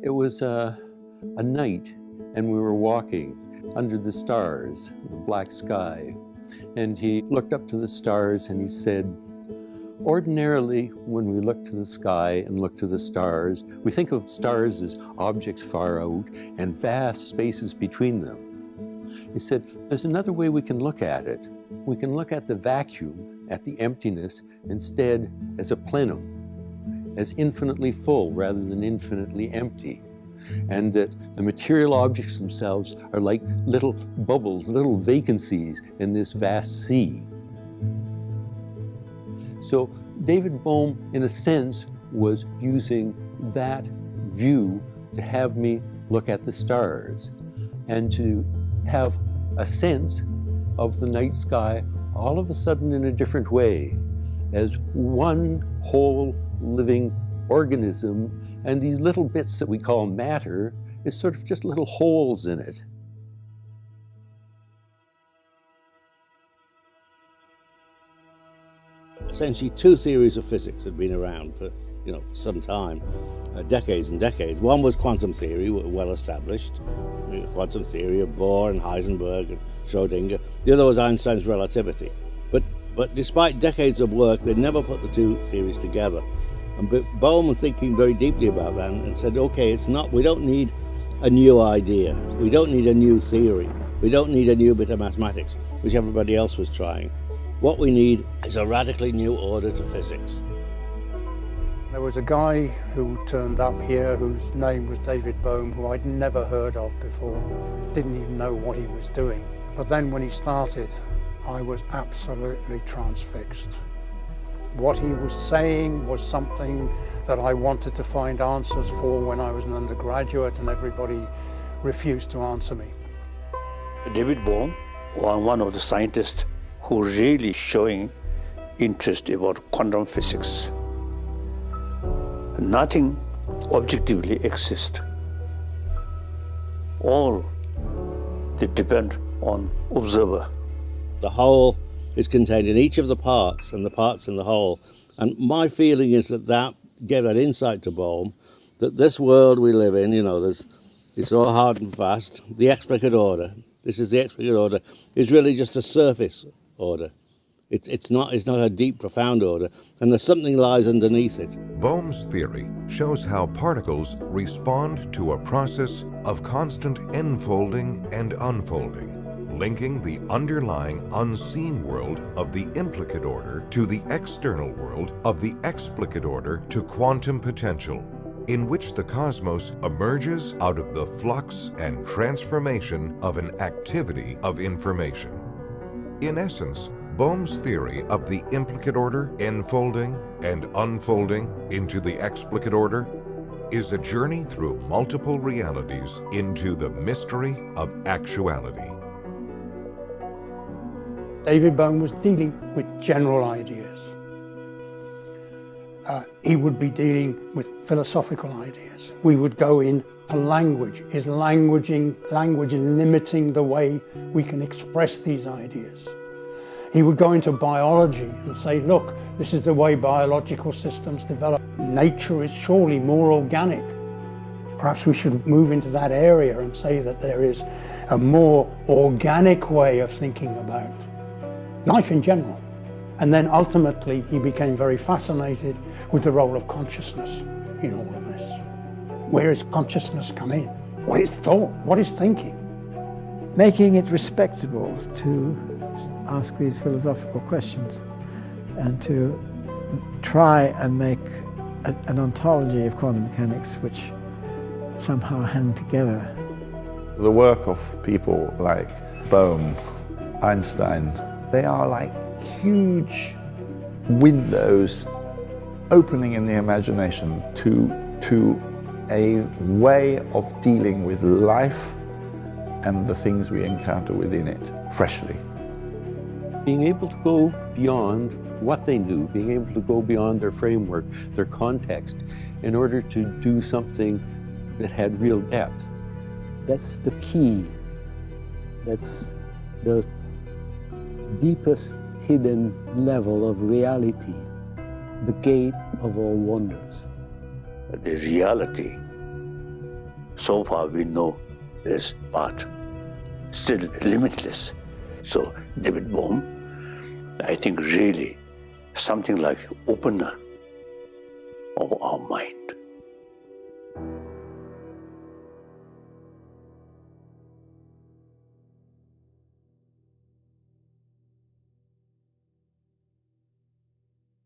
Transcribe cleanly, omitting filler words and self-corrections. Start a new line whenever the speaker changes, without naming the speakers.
It was a night, and we were walking under the stars, the black sky. And he looked up to the stars and he said, ordinarily, when we look to the sky and look to the stars, we think of stars as objects far out and vast spaces between them. He said, there's another way we can look at it. We can look at the vacuum, at the emptiness, instead as a plenum, as infinitely full rather than infinitely empty. And that the material objects themselves are like little bubbles, little vacancies in this vast sea. So David Bohm, in a sense, was using that view to have me look at the stars and to have a sense of the night sky all of a sudden in a different way, as one whole living organism, and these little bits that we call matter is sort of just little holes in it.
Essentially, two theories of physics had been around for some time, decades and decades. One was quantum theory, well established, quantum theory of Bohr and Heisenberg and Schrödinger. The other was Einstein's relativity. But despite decades of work, they never put the two theories together. And Bohm was thinking very deeply about that and said, okay, we don't need a new idea. We don't need a new theory. We don't need a new bit of mathematics, which everybody else was trying. What we need is a radically new order to physics.
There was a guy who turned up here whose name was David Bohm, who I'd never heard of before. Didn't even know what he was doing. But then when he started, I was absolutely transfixed. What he was saying was something that I wanted to find answers for when I was an undergraduate, and everybody refused to answer me.
David Bohm was one of the scientists who really showing interest about quantum physics. Nothing objectively exists. All they depend on observer.
The whole is contained in each of the parts and the parts in the whole. And my feeling is that gave that insight to Bohm, that this world we live in, it's all hard and fast. The explicit order, this is the explicit order, is really just a surface order. It's not a deep, profound order, and there's something lies underneath it.
Bohm's theory shows how particles respond to a process of constant enfolding and unfolding, linking the underlying unseen world of the implicate order to the external world of the explicit order to quantum potential, in which the cosmos emerges out of the flux and transformation of an activity of information. In essence, Bohm's theory of the implicate order enfolding and unfolding into the explicit order is a journey through multiple realities into the mystery of actuality.
David Bohm was dealing with general ideas. He would be dealing with philosophical ideas. We would go into language. Is language limiting the way we can express these ideas? He would go into biology and say, look, this is the way biological systems develop. Nature is surely more organic. Perhaps we should move into that area and say that there is a more organic way of thinking about life in general. And then ultimately he became very fascinated with the role of consciousness in all of this. Where does consciousness come in? What is thought? What is thinking?
Making it respectable to ask these philosophical questions and to try and make an ontology of quantum mechanics which somehow hang together.
The work of people like Bohm, Einstein, they are like huge windows opening in the imagination to a way of dealing with life and the things we encounter within it freshly.
Being able to go beyond what they knew, being able to go beyond their framework, their context, in order to do something that had real depth.
That's the key. That's the deepest hidden level of reality, the gate of all wonders.
The reality so far we know is but still limitless. So David Bohm, I think really something like opener of our mind.